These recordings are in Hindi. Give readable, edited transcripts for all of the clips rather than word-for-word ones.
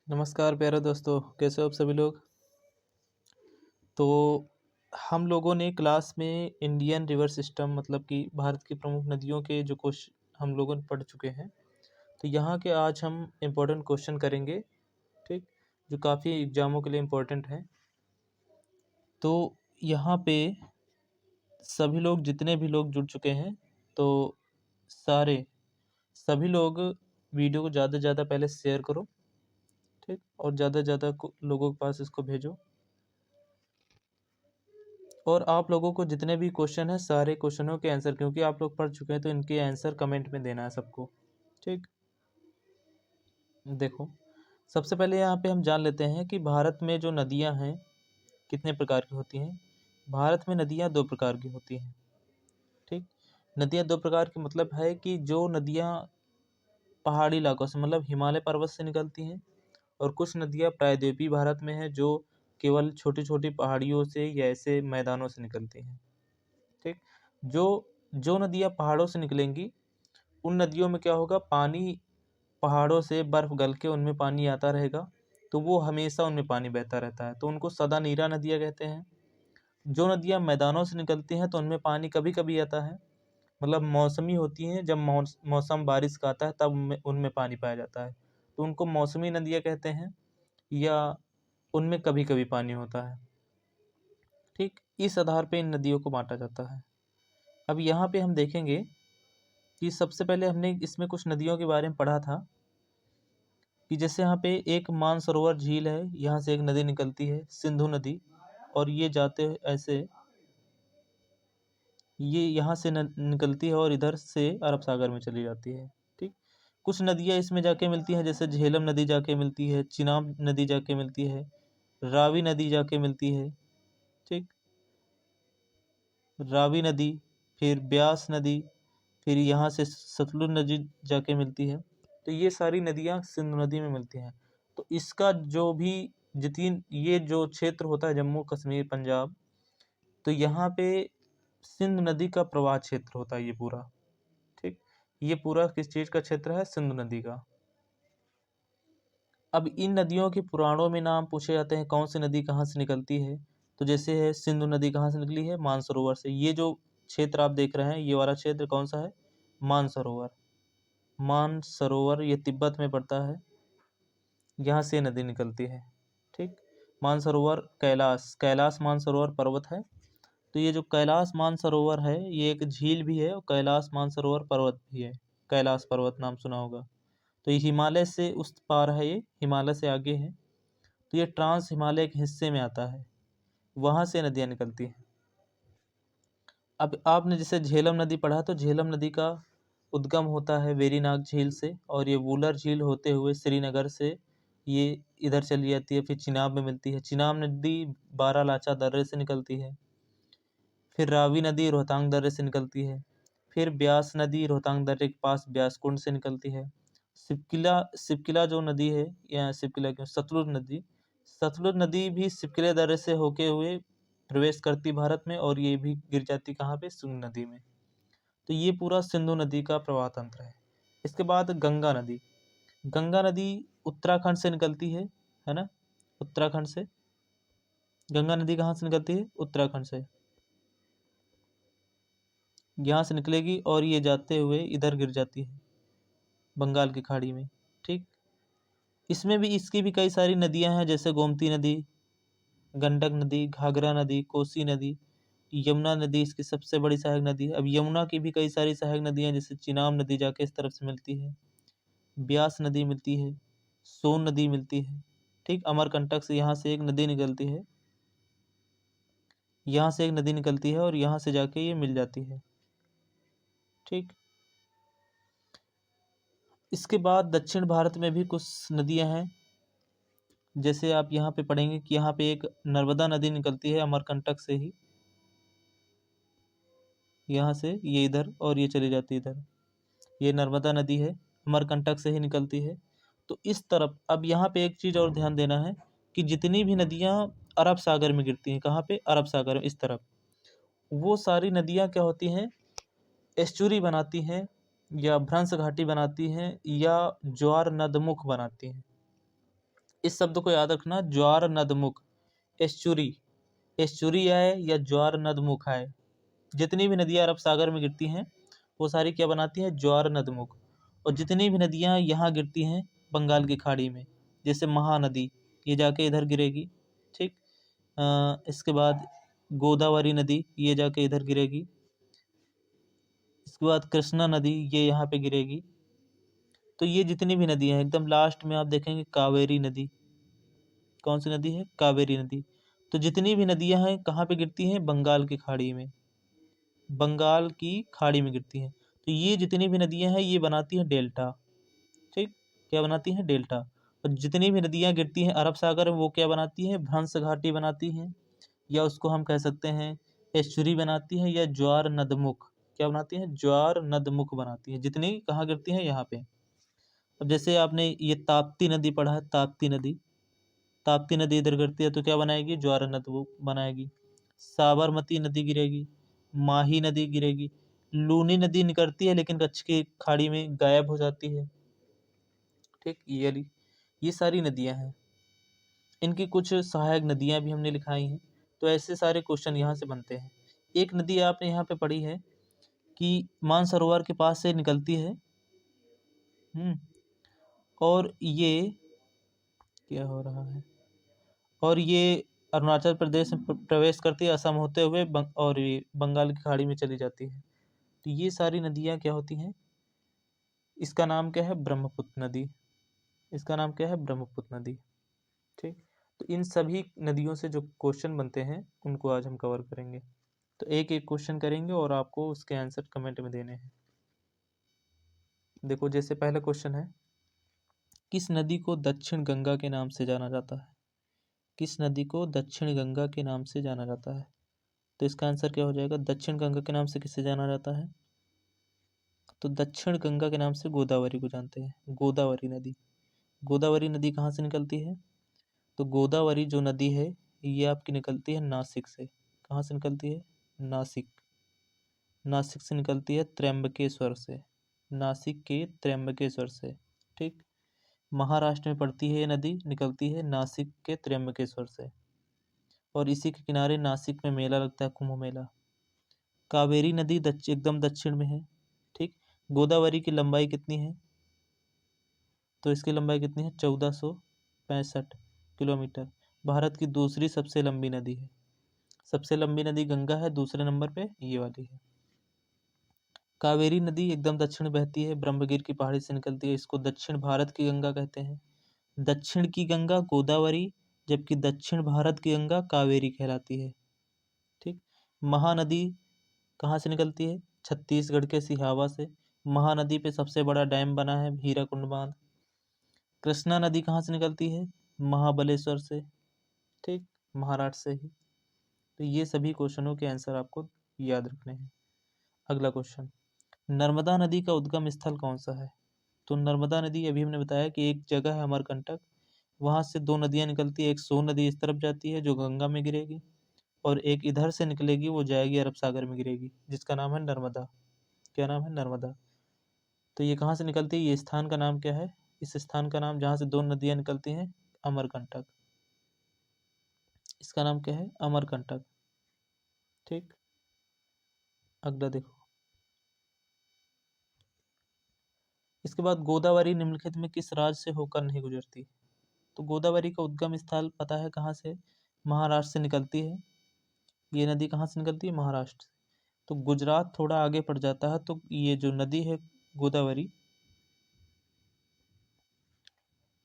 नमस्कार प्यारे दोस्तों, कैसे हो आप सभी लोग। तो हम लोगों ने क्लास में इंडियन रिवर सिस्टम मतलब कि भारत की प्रमुख नदियों के जो क्वेश्चन हम लोगों ने पढ़ चुके हैं। तो यहाँ के आज हम इम्पोर्टेंट क्वेश्चन करेंगे, ठीक, जो काफ़ी एग्जामों के लिए इम्पोर्टेंट हैं। तो यहाँ पे सभी लोग, जितने भी लोग जुड़ चुके हैं, तो सारे सभी लोग वीडियो को ज़्यादा से ज़्यादा पहले शेयर करो, ठीक, और ज़्यादा से ज़्यादा लोगों के पास इसको भेजो। और आप लोगों को जितने भी क्वेश्चन हैं सारे क्वेश्चनों के आंसर, क्योंकि आप लोग पढ़ चुके हैं, तो इनके आंसर कमेंट में देना है सबको, ठीक। देखो, सबसे पहले यहाँ पे हम जान लेते हैं कि भारत में जो नदियाँ हैं कितने प्रकार की होती हैं। भारत में नदियाँ दो प्रकार की होती हैं, ठीक। नदियाँ दो प्रकार की मतलब है कि जो नदियाँ पहाड़ी इलाकों से मतलब हिमालय पर्वत से निकलती हैं, और कुछ नदियाँ प्रायद्वीपीय भारत में हैं जो केवल छोटी छोटी पहाड़ियों से या ऐसे मैदानों से निकलती हैं, ठीक। जो जो नदियाँ पहाड़ों से निकलेंगी, उन नदियों में क्या होगा, पानी पहाड़ों से बर्फ गल के उनमें पानी आता रहेगा, तो वो हमेशा उनमें पानी बहता रहता है, तो उनको सदा नीरा नदियाँ कहते हैं। जो नदियाँ मैदानों से निकलती हैं तो उनमें पानी कभी कभी आता है, मतलब मौसमी होती हैं, जब मौसम बारिश का आता है तब उनमें उनमें पानी पाया जाता है, तो उनको मौसमी नदियाँ कहते हैं, या उनमें कभी कभी पानी होता है, ठीक। इस आधार पे इन नदियों को बांटा जाता है। अब यहाँ पे हम देखेंगे कि सबसे पहले हमने इसमें कुछ नदियों के बारे में पढ़ा था, कि जैसे यहाँ पे एक मानसरोवर झील है, यहाँ से एक नदी निकलती है सिंधु नदी, और ये जाते ऐसे ये यहाँ से निकलती है और इधर से अरब सागर में चली जाती है, ठीक। कुछ नदियाँ इसमें जाके मिलती हैं, जैसे झेलम नदी जाके मिलती है, चिनाब नदी जाके मिलती है, रावी नदी जाके मिलती है, ठीक। रावी नदी, फिर ब्यास नदी, फिर यहाँ से सतलुज नदी जाके मिलती है। तो ये सारी नदियाँ सिंधु नदी में मिलती हैं। तो इसका जो भी जितनी ये जो क्षेत्र होता है जम्मू कश्मीर पंजाब, तो यहाँ पे सिंधु नदी का प्रवाह क्षेत्र होता है ये पूरा, ठीक। ये पूरा किस चीज़ का क्षेत्र है, सिंधु नदी का। अब इन नदियों के पुराणों में नाम पूछे जाते हैं, कौन सी नदी कहाँ से निकलती है। तो जैसे है सिंधु नदी कहाँ से निकली है, मानसरोवर से। ये जो क्षेत्र आप देख रहे हैं, ये वाला क्षेत्र कौन सा है, मानसरोवर। मानसरोवर ये तिब्बत में पड़ता है, यहाँ से नदी निकलती है, ठीक। मानसरोवर कैलाश कैलाश मानसरोवर पर्वत है। तो ये जो कैलाश मानसरोवर है, ये एक झील भी है और कैलाश मानसरोवर पर्वत भी है। कैलाश पर्वत नाम सुना होगा। तो ये हिमालय से उस पार है, ये हिमालय से आगे है। तो ये ट्रांस हिमालय के हिस्से में आता है, वहाँ से नदियाँ निकलती हैं। अब आपने जैसे झेलम नदी पढ़ा, तो झेलम नदी का उद्गम होता है वेरीनाग झील से, और ये वूलर झील होते हुए श्रीनगर से ये इधर चली जाती है, फिर चिनाब में मिलती है। चिनाब नदी बारालाचा दर्रे से निकलती है। फिर रावी नदी रोहतांग दर्रे से निकलती है। फिर ब्यास नदी रोहतांग दर्रे के पास ब्यास कुंड से निकलती है। सिपकिला सिपकिला जो नदी है, या सिपकिला क्यों, सतलुज नदी भी सिपकिले दर्रे से होके हुए प्रवेश करती भारत में, और ये भी गिर जाती कहाँ पे, सिंधु नदी में। तो ये पूरा सिंधु नदी का प्रवाह तंत्र है। इसके बाद गंगा नदी। गंगा नदी उत्तराखंड से निकलती है ना, उत्तराखंड से। गंगा नदी कहाँ से निकलती है, उत्तराखंड से। यहाँ से निकलेगी और ये जाते हुए इधर गिर जाती है बंगाल की खाड़ी में, ठीक। इसमें भी इसकी भी कई सारी नदियाँ हैं, जैसे गोमती नदी, गंडक नदी, घाघरा नदी, कोसी नदी, यमुना नदी इसकी सबसे बड़ी सहायक नदी है। अब यमुना की भी कई सारी सहायक नदियाँ, जैसे चिनाब नदी जाके इस तरफ से मिलती है, ब्यास नदी मिलती है, सोन नदी मिलती है, ठीक। अमरकंटक से यहाँ से एक नदी निकलती है, यहाँ से एक नदी निकलती है और यहाँ से जाके ये मिल जाती है, ठीक। इसके बाद दक्षिण भारत में भी कुछ नदियाँ हैं, जैसे आप यहाँ पे पढ़ेंगे कि यहाँ पे एक नर्मदा नदी निकलती है अमरकंटक से ही, यहाँ से ये इधर और ये चली जाती है इधर। ये नर्मदा नदी है, अमरकंटक से ही निकलती है। तो इस तरफ अब यहाँ पे एक चीज़ और ध्यान देना है, कि जितनी भी नदियाँ अरब सागर में गिरती हैं, कहाँ पे, अरब सागर में, इस तरफ, वो सारी नदियाँ क्या होती हैं, एस्चुरी बनाती हैं, या भ्रंश घाटी बनाती हैं, या ज्वार नदमुख बनाती हैं, इस शब्द को याद रखना, ज्वार नदमुख, एस्चुरी, एस्चुरी आए या ज्वार नदमुख आए, जितनी भी नदियाँ अरब सागर में गिरती हैं वो सारी क्या बनाती हैं, ज्वार नदमुख। और जितनी भी नदियाँ यहाँ गिरती हैं बंगाल की खाड़ी में, जैसे महानदी, ये जाके इधर गिरेगी, ठीक। इसके बाद गोदावरी नदी, ये जाके इधर गिरेगी। इसके बाद कृष्णा नदी, ये यहाँ पे गिरेगी। तो ये जितनी भी नदियाँ हैं, एकदम लास्ट में आप देखेंगे कावेरी नदी। कौन सी नदी है, कावेरी नदी। तो जितनी भी नदियाँ हैं कहाँ पे गिरती हैं, बंगाल की खाड़ी में, बंगाल की खाड़ी में गिरती हैं। तो ये जितनी भी नदियाँ हैं ये बनाती हैं डेल्टा, ठीक। क्या बनाती हैं, डेल्टा। और जितनी भी नदियाँ गिरती हैं अरब सागर में वो क्या बनाती हैं, भ्रंश घाटी बनाती हैं, या उसको हम कह सकते हैं एस्चुरी बनाती हैं, या ज्वार नदमुख। क्या बनाती हैं, ज्वार नदमुख बनाती हैं, जितनी कहाँ गिरती हैं, यहाँ पे। अब जैसे आपने ये ताप्ती नदी पढ़ा है, ताप्ती नदी, ताप्ती नदी इधर गिरती है तो क्या बनाएगी, ज्वार नदमुख बनाएगी। साबरमती नदी गिरेगी, माही नदी गिरेगी, लूनी नदी निकलती है लेकिन कच्छ की खाड़ी में गायब हो जाती है, ठीक। ये सारी नदियां हैं, इनकी कुछ सहायक नदियां भी हमने लिखाई हैं। तो ऐसे सारे क्वेश्चन यहाँ से बनते हैं। एक नदी आपने यहाँ पे पढ़ी है कि मानसरोवर के पास से निकलती है, और ये क्या हो रहा है, और ये अरुणाचल प्रदेश में प्रवेश करती है असम होते हुए और ये बंगाल की खाड़ी में चली जाती है। तो ये सारी नदियाँ क्या होती हैं, इसका नाम क्या है, ब्रह्मपुत्र नदी। इसका नाम क्या है, ब्रह्मपुत्र नदी, ठीक। तो इन सभी नदियों से जो क्वेश्चन बनते हैं उनको आज हम कवर करेंगे। तो एक एक क्वेश्चन करेंगे और आपको उसके आंसर कमेंट में देने हैं। देखो जैसे पहला क्वेश्चन है, किस नदी को दक्षिण गंगा के नाम से जाना जाता है, किस नदी को दक्षिण गंगा के नाम से जाना जाता है। तो इसका आंसर क्या हो जाएगा, दक्षिण गंगा के नाम से किसे जाना जाता है, तो दक्षिण गंगा के नाम से गोदावरी को जानते हैं, गोदावरी नदी। गोदावरी नदी कहाँ से निकलती है, तो गोदावरी जो नदी है ये आपकी निकलती है नासिक से। कहाँ से निकलती है, नासिक, नासिक से निकलती है त्र्यंबकेश्वर से, नासिक के त्र्यंबकेश्वर से, ठीक। महाराष्ट्र में पड़ती है ये नदी, निकलती है नासिक के त्र्यंबकेश्वर से, और इसी के किनारे नासिक में मेला लगता है, कुंभ मेला। कावेरी नदी एकदम दक्षिण में है, ठीक। गोदावरी की लंबाई कितनी है, तो इसकी लंबाई कितनी है, 1465 किलोमीटर। भारत की दूसरी सबसे लंबी नदी है, सबसे लंबी नदी गंगा है, दूसरे नंबर पे ये वाली है। कावेरी नदी एकदम दक्षिण बहती है, ब्रह्मगिर की पहाड़ी से निकलती है, इसको दक्षिण भारत की गंगा कहते हैं। दक्षिण की गंगा गोदावरी, जबकि दक्षिण भारत की गंगा कावेरी कहलाती है, ठीक। महानदी कहाँ से निकलती है, छत्तीसगढ़ के सिहावा से। महानदी पे सबसे बड़ा डैम बना है हीराकुंड बांध। कृष्णा नदी कहाँ से निकलती है, महाबलेश्वर से, ठीक, महाराष्ट्र से ही। तो ये सभी क्वेश्चनों के आंसर आपको याद रखने हैं। अगला क्वेश्चन, नर्मदा नदी का उद्गम स्थल कौन सा है। तो नर्मदा नदी अभी हमने बताया कि एक जगह है अमरकंटक, वहाँ से दो नदियाँ निकलती है, एक सोन नदी इस तरफ जाती है जो गंगा में गिरेगी, और एक इधर से निकलेगी वो जाएगी अरब सागर में गिरेगी, जिसका नाम है नर्मदा। क्या नाम है, नर्मदा। तो ये कहाँ से निकलती है, ये स्थान का नाम क्या है, इस स्थान का नाम जहाँ से दो नदियाँ निकलती हैं, अमरकंटक। इसका नाम क्या है, अमरकंटक, ठीक। अगला देखो, इसके बाद गोदावरी निम्नलिखित में किस राज्य से होकर नहीं गुजरती। तो गोदावरी का उद्गम स्थल पता है कहाँ से, महाराष्ट्र से निकलती है। ये नदी कहाँ से निकलती है, महाराष्ट्र से। तो गुजरात थोड़ा आगे पड़ जाता है, तो ये जो नदी है गोदावरी,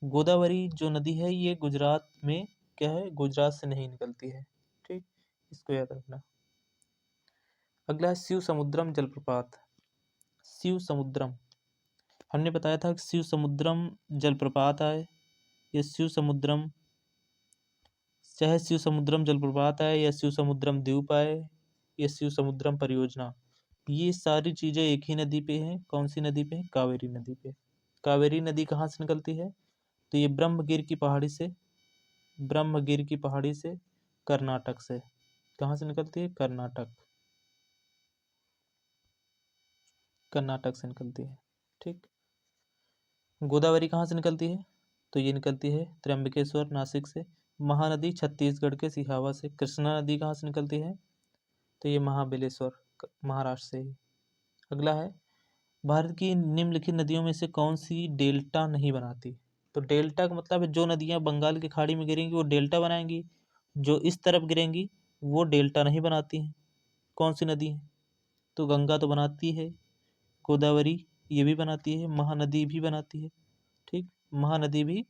गोदावरी जो नदी है ये गुजरात में क्या है, गुजरात से नहीं निकलती है, ठीक। इसको याद रखना। अगला है शिव समुद्रम जलप्रपात। शिव समुद्रम, हमने बताया था कि शिव समुद्रम जलप्रपात आए, ये शिव समुद्रम, चाहे शिव समुद्रम जलप्रपात आए या शिव समुद्रम द्वीप आए या शिव समुद्रम परियोजना, ये सारी चीज़ें एक ही नदी पे हैं। कौन सी नदी पे, कावेरी नदी पे। कावेरी नदी कहाँ से निकलती है, तो ये ब्रह्मगिर की पहाड़ी से, ब्रह्मगिर की पहाड़ी से, कर्नाटक से। कहाँ से निकलती है, कर्नाटक, कर्नाटक से निकलती है, ठीक। गोदावरी कहाँ से निकलती है, तो ये निकलती है त्र्यंबकेश्वर नासिक से। महानदी छत्तीसगढ़ के सिहावा से। कृष्णा नदी कहाँ से निकलती है? तो ये महाबलेश्वर महाराष्ट्र से ही। अगला है, भारत की निम्नलिखित नदियों में से कौन सी डेल्टा नहीं बनाती? तो डेल्टा का मतलब है जो नदियां बंगाल की खाड़ी में गिरेंगी वो डेल्टा बनाएंगी, जो इस तरफ गिरेंगी वो डेल्टा नहीं बनाती हैं। कौन सी नदी है? तो गंगा तो बनाती है, गोदावरी ये भी बनाती है, महानदी भी बनाती है। ठीक, महानदी भी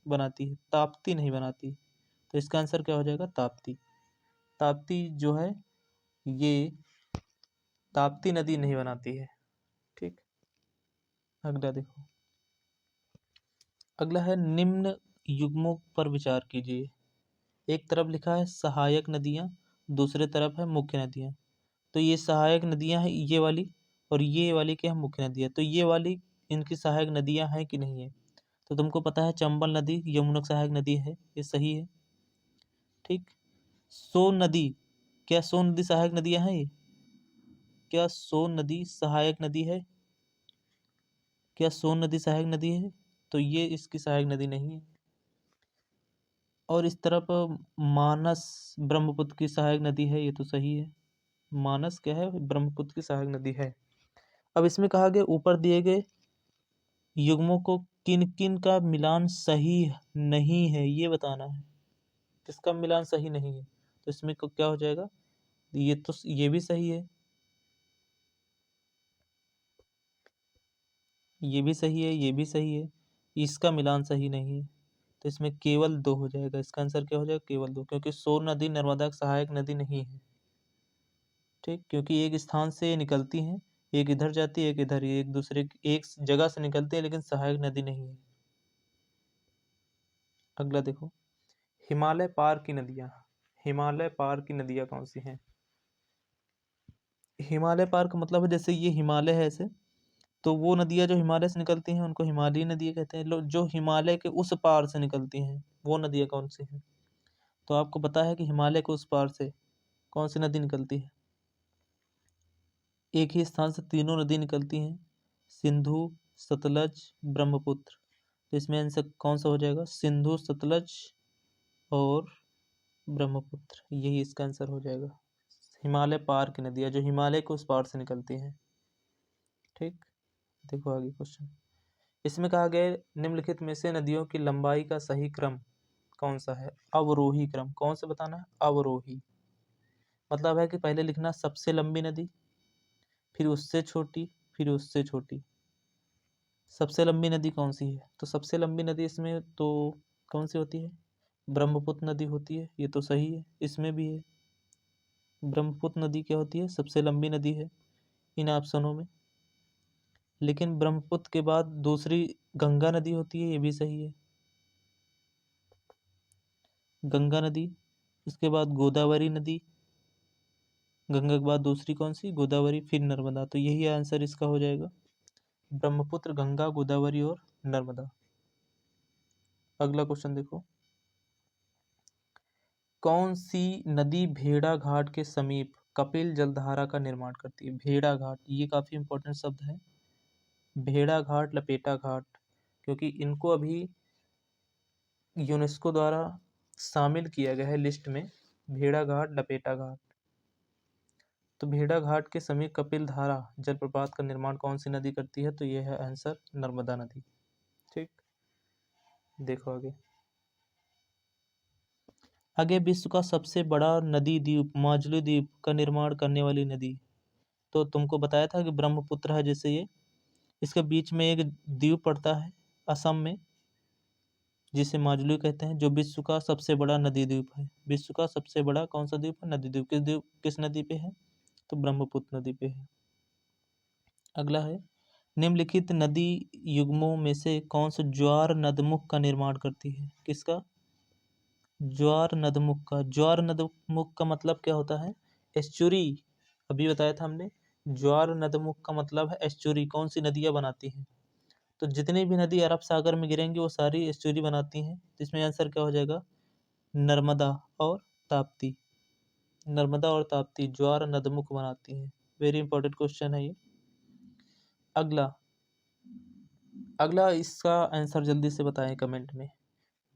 बनाती है, ताप्ती नहीं बनाती। तो इसका आंसर क्या हो जाएगा? ताप्ती। ताप्ती जो है ये ताप्ती नदी नहीं बनाती है। ठीक, अगला देखो। अगला है, निम्न युग्मों पर विचार कीजिए। एक तरफ लिखा है सहायक नदियाँ, दूसरे तरफ है मुख्य नदियाँ। तो ये सहायक नदियाँ हैं ये वाली, और ये वाली क्या है? मुख्य नदियाँ। तो ये वाली इनकी सहायक नदियाँ हैं कि नहीं है? तो तुमको पता है चंबल नदी यमुना की सहायक नदी है, ये सही है। ठीक, सोन नदी, क्या सोन नदी सहायक नदियाँ हैं ये? क्या सोन नदी सहायक नदी है? क्या सोन नदी सहायक नदी है? तो ये इसकी सहायक नदी नहीं है। और इस तरफ मानस ब्रह्मपुत्र की सहायक नदी है, ये तो सही है। मानस क्या है? ब्रह्मपुत्र की सहायक नदी है। अब इसमें कहा गया ऊपर दिए गए युग्मों को किन किन का मिलान सही नहीं है ये बताना है। किसका मिलान सही नहीं है? तो इसमें क्या हो जाएगा? ये तो ये भी सही है, ये भी सही है, ये भी सही है, इसका मिलान सही नहीं है। तो इसमें केवल 2 हो जाएगा। इसका आंसर क्या हो जाएगा? केवल 2, क्योंकि सोन नदी नर्मदा की सहायक नदी नहीं है। ठीक, क्योंकि एक स्थान से निकलती हैं, एक इधर जाती है एक इधर, एक दूसरे एक जगह से निकलती है, लेकिन सहायक नदी नहीं है। अगला देखो, हिमालय पार की नदियाँ। हिमालय पार की नदियाँ कौन सी हैं? हिमालय पार का मतलब है जैसे ये हिमालय है ऐसे, तो वो नदियाँ जो हिमालय से निकलती हैं उनको हिमालयी नदियाँ कहते हैं। जो हिमालय के उस पार से निकलती हैं वो नदियाँ कौन सी हैं? तो आपको पता है कि हिमालय के उस पार से कौन सी नदी निकलती है? एक ही स्थान से तीनों नदी निकलती हैं, सिंधु, सतलज, ब्रह्मपुत्र। तो इसमें आंसर कौन सा हो जाएगा? सिंधु, सतलज और ब्रह्मपुत्र, यही इसका आंसर हो जाएगा। हिमालय पार की नदियाँ जो हिमालय के उस पार से निकलती हैं। ठीक, देखो आगे क्वेश्चन। इसमें कहा गया निम्नलिखित में से नदियों की लंबाई का सही क्रम कौन सा है? अवरोही क्रम। कौन से बताना है? अवरोही। मतलब है कि पहले लिखना सबसे लंबी नदी, फिर उससे छोटी, फिर उससे छोटी। सबसे लंबी नदी कौन सी है? तो सबसे लंबी नदी इसमें तो कौन सी होती है? ब्रह्मपुत्र नदी होती है, ये तो सही है। इसमें भी है, ब्रह्मपुत्र नदी क्या होती है? सबसे लंबी नदी है इन ऑप्शनों में। लेकिन ब्रह्मपुत्र के बाद दूसरी गंगा नदी होती है, ये भी सही है, गंगा नदी। इसके बाद गोदावरी नदी, गंगा के बाद दूसरी कौन सी? गोदावरी, फिर नर्मदा। तो यही आंसर इसका हो जाएगा, ब्रह्मपुत्र, गंगा, गोदावरी और नर्मदा। अगला क्वेश्चन देखो, कौन सी नदी भेड़ा घाट के समीप कपिल जलधारा का निर्माण करती है? भेड़ा घाट, ये काफी इंपॉर्टेंट शब्द है। भेड़ा घाट, लपेटा घाट, क्योंकि इनको अभी यूनेस्को द्वारा शामिल किया गया है लिस्ट में, भेड़ा घाट, लपेटा घाट। तो भेड़ा घाट के समीप कपिल धारा जलप्रपात का निर्माण कौन सी नदी करती है? तो यह है आंसर, नर्मदा नदी। ठीक, देखो आगे। आगे, विश्व का सबसे बड़ा नदी द्वीप माजुली द्वीप का निर्माण करने वाली नदी। तो तुमको बताया था कि ब्रह्मपुत्र है जैसे ये, इसके बीच में एक द्वीप पड़ता है असम में, जिसे माजुली कहते हैं, जो विश्व का सबसे बड़ा नदी द्वीप है। विश्व का सबसे बड़ा कौन सा द्वीप है? नदी द्वीप। किस नदी पे है? तो ब्रह्मपुत्र नदी पे है। अगला है, निम्नलिखित नदी युग्मों में से कौन सा ज्वार नदमुख का निर्माण करती है? किसका? ज्वार नदमुख का। ज्वार नदमुख का मतलब क्या होता है? एस्चुरी। अभी बताया था हमने, ज्वार नदमुख का मतलब है एस्चुरी, कौन सी नदियाँ बनाती हैं। तो जितनी भी नदी अरब सागर में गिरेंगी वो सारी एस्चुरी बनाती हैं। तो इसमें आंसर क्या हो जाएगा? नर्मदा और ताप्ती। नर्मदा और ताप्ती ज्वार नदमुख बनाती हैं। वेरी इंपॉर्टेंट क्वेश्चन है ये। अगला, अगला इसका आंसर जल्दी से बताएं कमेंट में।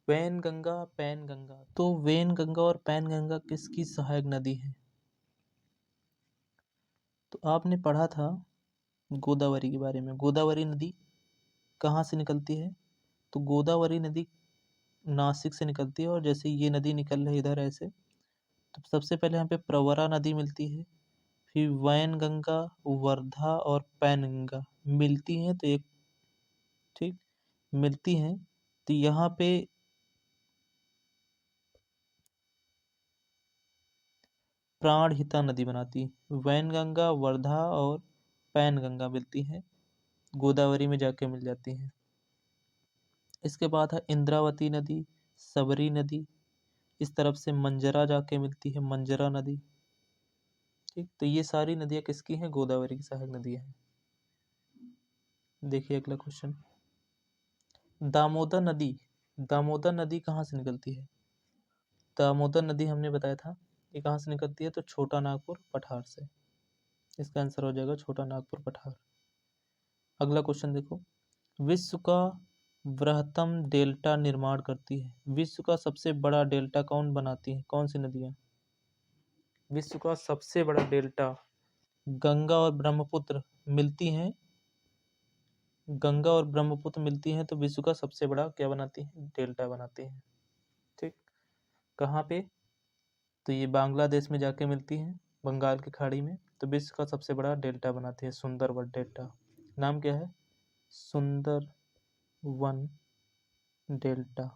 वैनगंगा, पैनगंगा। तो वैनगंगा और पैनगंगा किसकी सहायक नदी है? तो आपने पढ़ा था गोदावरी के बारे में। गोदावरी नदी कहाँ से निकलती है? तो गोदावरी नदी नासिक से निकलती है, और जैसे ये नदी निकल रही है इधर ऐसे, तो सबसे पहले यहाँ पे प्रवरा नदी मिलती है, फिर वैनगंगा, वर्धा और पैनगंगा मिलती हैं, तो एक ठीक मिलती हैं, तो यहाँ पे प्राणहिता नदी बनाती है। वैनगंगा, वर्धा और पैनगंगा मिलती हैं, गोदावरी में जाके मिल जाती हैं। इसके बाद है इंद्रावती नदी, सबरी नदी, इस तरफ से मंजरा जाके मिलती है, मंजरा नदी। ठीक, तो ये सारी नदियाँ किसकी हैं? गोदावरी की सहायक नदियाँ हैं। देखिए अगला क्वेश्चन, दामोदर नदी। दामोदर नदी कहाँ से निकलती है? दामोदर नदी हमने बताया था ये कहाँ से निकलती है, तो छोटा नागपुर पठार से। इसका आंसर हो जाएगा छोटा नागपुर पठार। अगला क्वेश्चन देखो, विश्व का बृहत्तम डेल्टा निर्माण करती है। विश्व का सबसे बड़ा डेल्टा कौन बनाती है? कौन सी नदियाँ? विश्व का सबसे बड़ा डेल्टा गंगा और ब्रह्मपुत्र मिलती हैं। गंगा और ब्रह्मपुत्र मिलती हैं, तो विश्व का सबसे बड़ा क्या बनाती है? डेल्टा बनाती हैं। ठीक, कहाँ पे? तो ये बांग्लादेश में जाके मिलती हैं, बंगाल की खाड़ी में। तो विश्व का सबसे बड़ा डेल्टा बनाती है सुंदरवन डेल्टा। नाम क्या है? सुंदरवन डेल्टा।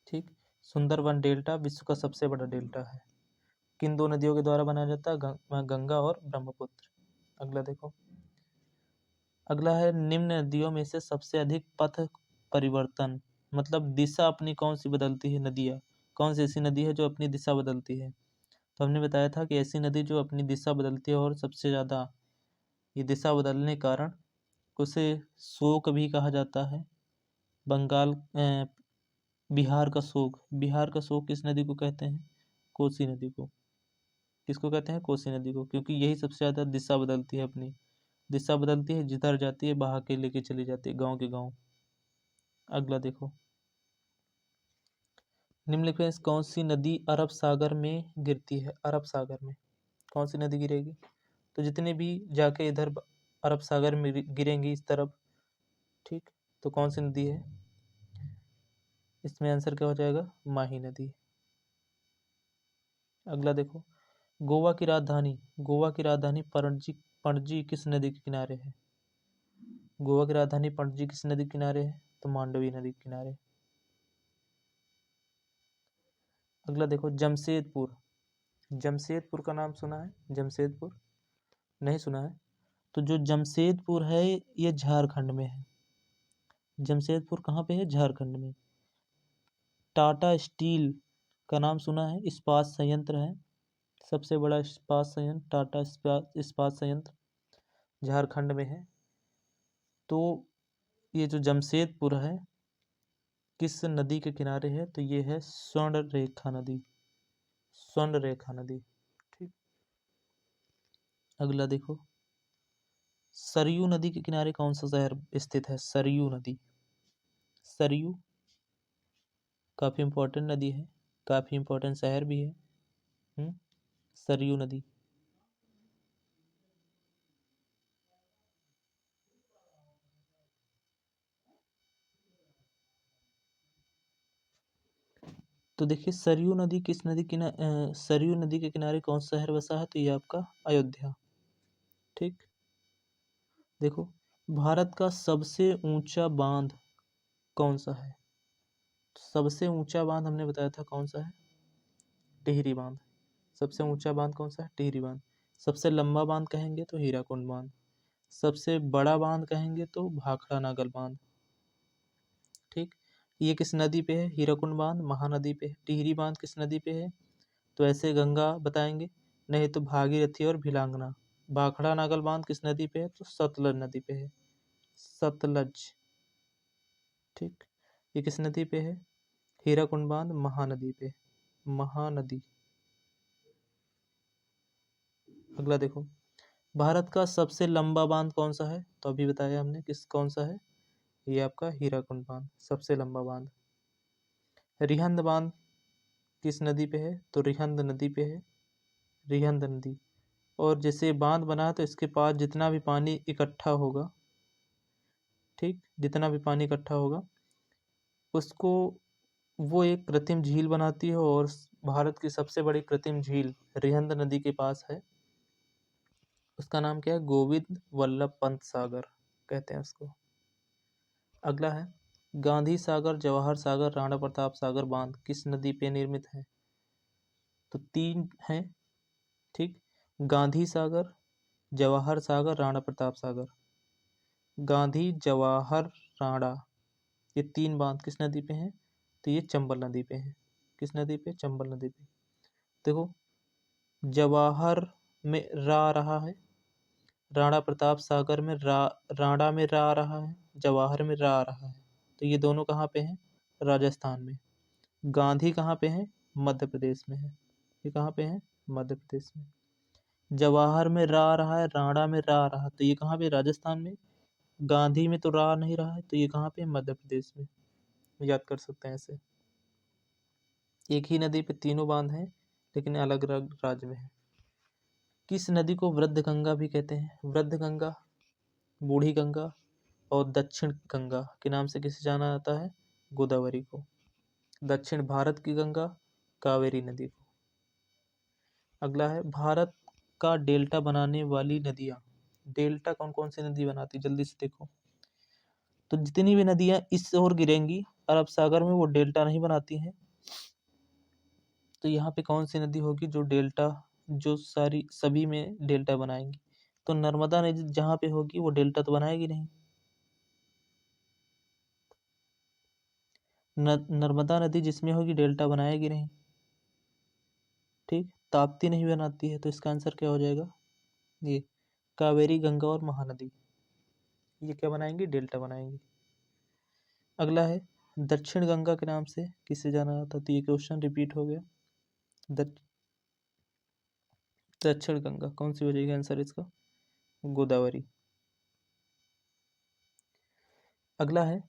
ठीक, सुंदरवन डेल्टा विश्व का सबसे बड़ा डेल्टा है। किन दो नदियों के द्वारा बनाया जाता है? गंगा और ब्रह्मपुत्र। अगला देखो, अगला है निम्न नदियों में से सबसे अधिक पथ परिवर्तन, मतलब दिशा अपनी कौन सी बदलती है नदियाँ? कौन सी ऐसी नदी है जो अपनी दिशा बदलती है? तो हमने बताया था कि ऐसी नदी जो अपनी दिशा बदलती है और सबसे ज़्यादा ये दिशा बदलने के कारण उसे शोक भी कहा जाता है। बंगाल बिहार का शोक। बिहार का शोक किस नदी को कहते हैं? कोसी नदी को। किसको कहते हैं? कोसी नदी को, क्योंकि यही सबसे ज़्यादा दिशा बदलती है, अपनी दिशा बदलती है, जिधर जाती है बहा के लेके चली जाती है गांव के गांव। अगला देखो, निम्नलिखित में से कौन सी नदी अरब सागर में गिरती है? अरब सागर में कौन सी नदी गिरेगी? तो जितने भी जाके इधर अरब सागर में गिरेंगी इस तरफ, ठीक, तो कौन सी नदी है? इसमें आंसर क्या हो जाएगा? माही नदी। अगला देखो, गोवा की राजधानी। गोवा की राजधानी पणजी। पणजी किस नदी के किनारे है? गोवा की राजधानी पणजी किस नदी के किनारे है? तो मांडवी नदी के किनारे। अगला देखो, जमशेदपुर। जमशेदपुर का नाम सुना है? जमशेदपुर नहीं सुना है? तो जो जमशेदपुर है ये झारखंड में है। जमशेदपुर कहाँ पे है? झारखंड में। टाटा स्टील का नाम सुना है? इस्पात संयंत्र है, सबसे बड़ा इस्पात संयंत्र टाटा इस्पात संयंत्र झारखंड में है। तो ये जो जमशेदपुर है किस नदी के किनारे है? तो ये है स्वर्ण रेखा नदी। स्वर्ण रेखा नदी। ठीक, अगला देखो, सरयू नदी के किनारे कौन सा शहर स्थित है? सरयू नदी। सरयू काफ़ी इम्पोर्टेंट नदी है, काफ़ी इम्पोर्टेंट शहर भी है। सरयू नदी। तो देखिए सरयू नदी किस नदी सरयू नदी के किनारे कौन सा शहर बसा है? तो ये आपका अयोध्या। ठीक, देखो, भारत का सबसे ऊंचा बांध कौन सा है? सबसे ऊंचा बांध हमने बताया था कौन सा है? टिहरी बांध। सबसे ऊंचा बांध कौन सा है? टिहरी बांध। सबसे लंबा बांध कहेंगे तो हीराकुंड बांध। सबसे बड़ा बांध कहेंगे तो भाखड़ा नागल बांध। ठीक, ये किस नदी पे है? हीराकुंड बांध महानदी पे है। टिहरी बांध किस नदी पे है? तो ऐसे गंगा बताएंगे, नहीं तो भागीरथी और भिलांगना। भाखड़ा नागल बांध किस नदी पे है? तो सतलज नदी पे है, सतलज। ठीक, ये किस नदी पे है? हीराकुंड बांध महानदी पे, महानदी। अगला देखो, भारत का सबसे लंबा बांध कौन सा है? तो अभी बताया हमने कौन सा है, ये आपका हीराकुंड बांध सबसे लंबा बांध। रिहंद बांध किस नदी पे है? तो रिहंद नदी पे है, रिहंद नदी। और जैसे बांध बना तो इसके पास जितना भी पानी इकट्ठा होगा, ठीक, जितना भी पानी इकट्ठा होगा उसको वो एक कृत्रिम झील बनाती है। और भारत की सबसे बड़ी कृत्रिम झील रिहंद नदी के पास है, उसका नाम क्या है? गोविंद वल्लभ पंत सागर कहते हैं उसको। अगला है गांधी सागर, जवाहर सागर, राणा प्रताप सागर बांध किस नदी पे निर्मित है? तो तीन हैं, ठीक, गांधी सागर, जवाहर सागर, राणा प्रताप सागर। गांधी, जवाहर, राणा, ये तीन बांध किस नदी पे हैं? तो ये चंबल नदी पे हैं। किस नदी पे? चंबल नदी पे। देखो, जवाहर में रा आ रहा है, राणा प्रताप सागर में राणा में रा आ रहा है, जवाहर में रा आ रहा है। तो ये दोनों कहाँ पे हैं? राजस्थान में। गांधी कहाँ पे है? मध्य प्रदेश में है। ये कहाँ पे है? मध्य प्रदेश में। जवाहर में रा आ रहा है, राणा में रा आ रहा है, तो ये कहाँ पे? राजस्थान में। गांधी में तो रा नहीं रहा है, तो ये कहाँ पे? मध्य प्रदेश में। याद कर सकते हैं ऐसे। एक ही नदी पे तीनों बांध हैं लेकिन अलग अलग राज्य में है। किस नदी को वृद्ध गंगा भी कहते हैं? वृद्ध गंगा, बूढ़ी गंगा और दक्षिण गंगा के नाम से किसे जाना जाता है? गोदावरी को। दक्षिण भारत की गंगा, कावेरी नदी को। अगला है भारत का डेल्टा बनाने वाली नदियाँ। डेल्टा कौन कौन सी नदी बनाती? जल्दी से देखो। तो जितनी भी नदियाँ इस ओर गिरेंगी अरब सागर में, वो डेल्टा नहीं बनाती हैं। तो यहाँ पे कौन सी नदी होगी जो डेल्टा, जो सारी सभी में डेल्टा बनाएंगी? तो नर्मदा नदी जहाँ पे होगी वो डेल्टा तो बनाएगी नहीं। नर्मदा नदी जिसमें होगी डेल्टा बनाएगी नहीं, ठीक। ताप्ती नहीं बनाती है, तो इसका आंसर क्या हो जाएगा? ये कावेरी, गंगा और महानदी, ये क्या बनाएंगी? डेल्टा बनाएंगी। अगला है दक्षिण गंगा के नाम से किसे जाना जाता? तो ये क्वेश्चन रिपीट हो गया। दक्षिण गंगा कौन सी हो जाएगी आंसर इसका? गोदावरी। अगला है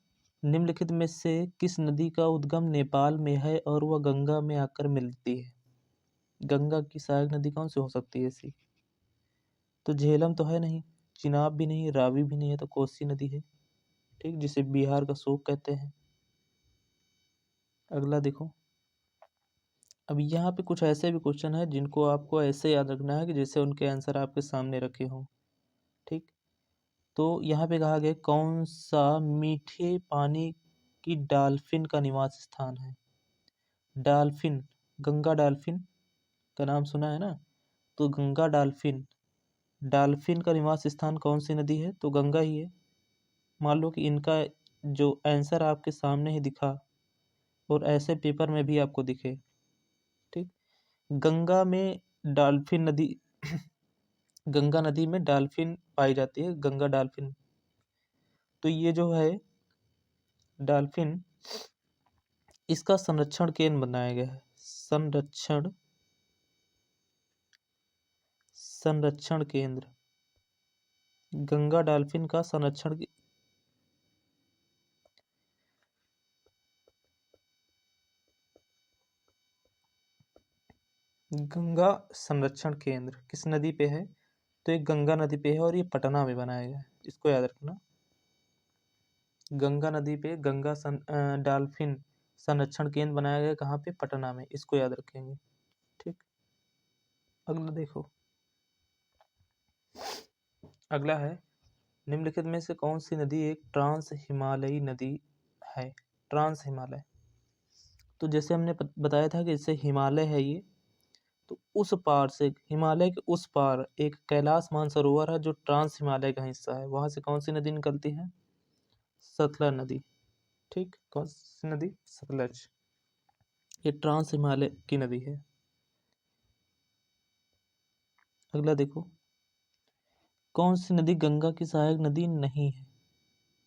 निम्नलिखित में से किस नदी का उद्गम नेपाल में है और वह गंगा में आकर मिलती है? गंगा की सहायक नदी कौन सी हो सकती है ऐसी? तो झेलम तो है नहीं, चिनाब भी नहीं, रावी भी नहीं है, तो कोसी नदी है, ठीक, जिसे बिहार का शोक कहते हैं। अगला देखो, अब यहाँ पे कुछ ऐसे भी क्वेश्चन है जिनको आपको ऐसे याद रखना है कि जैसे उनके आंसर आपके सामने रखे हों, ठीक। तो यहाँ पे कहा गया कौन सा मीठे पानी की डॉल्फिन का निवास स्थान है? डॉल्फिन, गंगा डॉल्फिन का नाम सुना है ना? तो गंगा डॉल्फिन, डॉल्फिन का निवास स्थान कौन सी नदी है? तो गंगा ही है। मान लो कि इनका जो आंसर आपके सामने ही दिखा और ऐसे पेपर में भी आपको दिखे, ठीक। गंगा में डॉल्फिन नदी गंगा नदी में डॉल्फिन पाई जाती है, गंगा डॉल्फिन। तो ये जो है डॉल्फिन, इसका संरक्षण केंद्र बनाया गया है। संरक्षण केंद्र, गंगा डॉल्फिन का संरक्षण, गंगा संरक्षण केंद्र किस नदी पे है? तो एक गंगा नदी पे है और ये पटना में बनाया गया है, इसको याद रखना। गंगा नदी पे डॉल्फिन संरक्षण केंद्र बनाया गया, कहाँ पे? पटना में, इसको याद रखेंगे, ठीक। अगला देखो, अगला है निम्नलिखित में से कौन सी नदी एक ट्रांस हिमालयी नदी है? ट्रांस हिमालय, तो जैसे हमने बताया था कि जैसे हिमालय है ये, तो उस पार से, हिमालय के उस पार एक कैलाश मानसरोवर है जो ट्रांस हिमालय का हिस्सा है। वहां से कौन सी नदी निकलती है? सतलज नदी, ठीक। कौन सी नदी? सतलज, ये ट्रांस हिमालय की नदी है। अगला देखो, कौन सी नदी गंगा की सहायक नदी नहीं है?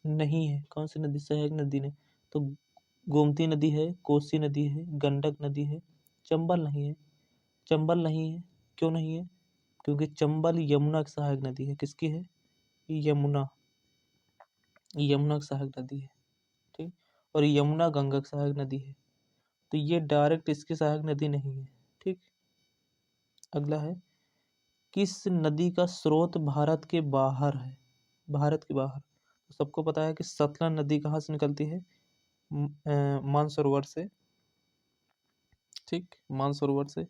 नहीं है, कौन सी नदी सहायक नदी नहीं? तो गोमती नदी है, कोसी नदी है, गंडक नदी है, चंबल नहीं है। चंबल नहीं है, क्यों नहीं है? क्योंकि चंबल यमुना की सहायक नदी है। किसकी है? यमुना की सहायक नदी है। ठीक, और यमुना गंगा की सहायक नदी है, तो ये डायरेक्ट इसकी सहायक नदी नहीं है। ठीक, अगला है, किस नदी का स्रोत भारत के बाहर है? भारत के बाहर, तो सबको पता है कि सतलज नदी कहाँ से निकलती है? मानसरोवर से। ठीक, मानसरोवर से।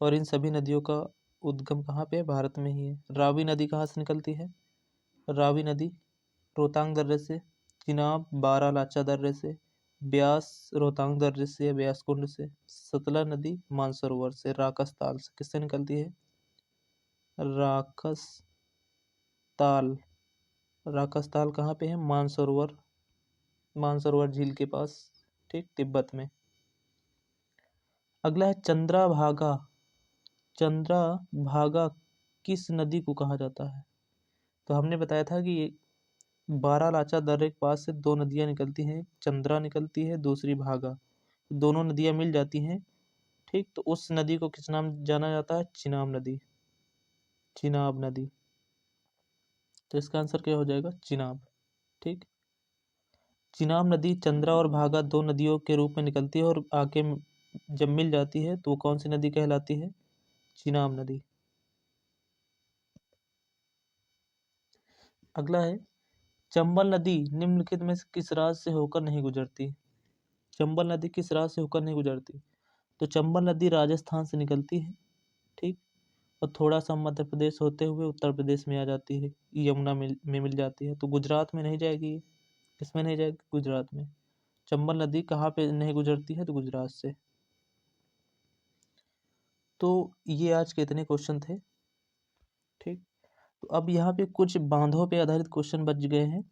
और इन सभी नदियों का उद्गम कहाँ पे है? भारत में ही है। रावी नदी कहाँ से निकलती है? रावी नदी रोहतांग दर्रे से, चिनाब बारालाचा दर्रे से, ब्यास रोहतांग दर्रे से या ब्यास कुंड से, सतलज नदी मानसरोवर से, राकस ताल से। किससे निकलती है? राकस ताल। राकस ताल कहाँ पे है? मानसरोवर झील के पास। ठीक, तिब्बत में। अगला है चंद्रभागा। चंद्रभागा किस नदी को कहा जाता है? तो हमने बताया था कि बारालाचा दर्रे के पास से दो नदियां निकलती हैं, चंद्रा निकलती है, दूसरी भागा। दोनों नदियां मिल जाती हैं। ठीक, तो उस नदी को किस नाम जाना जाता है? चिनाब नदी। चिनाब नदी। तो इसका आंसर क्या हो जाएगा? चिनाब। ठीक, चिनाब नदी चंद्रा और भागा दो नदियों के रूप में निकलती है और आके जब मिल जाती है तो वो कौन सी नदी कहलाती है? चिनाब नदी। अगला है, चंबल नदी निम्नलिखित में से किस राज्य से होकर नहीं गुजरती? चंबल नदी किस राज्य से होकर नहीं गुजरती? तो चंबल नदी राजस्थान से निकलती है। ठीक, और थोड़ा सा मध्य प्रदेश होते हुए उत्तर प्रदेश में आ जाती है, यमुना में मिल जाती है, तो गुजरात में नहीं जाएगी ये। किसमें नहीं जाएगी? गुजरात में। चंबल नदी कहाँ पे नहीं गुजरती है? तो गुजरात से। तो ये आज के इतने क्वेश्चन थे। ठीक, तो अब यहाँ पे कुछ बांधों पे आधारित क्वेश्चन बच गए हैं।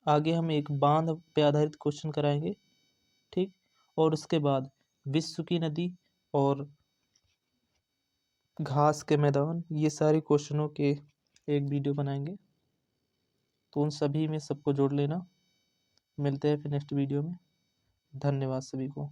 आगे हम एक बांध पे आधारित क्वेश्चन कराएंगे। ठीक, और उसके बाद विश्व की नदी और घास के मैदान, ये सारे क्वेश्चनों के एक वीडियो बनाएंगे। तो उन सभी में सबको जोड़ लेना। मिलते हैं फिर नेक्स्ट वीडियो में। धन्यवाद सभी को।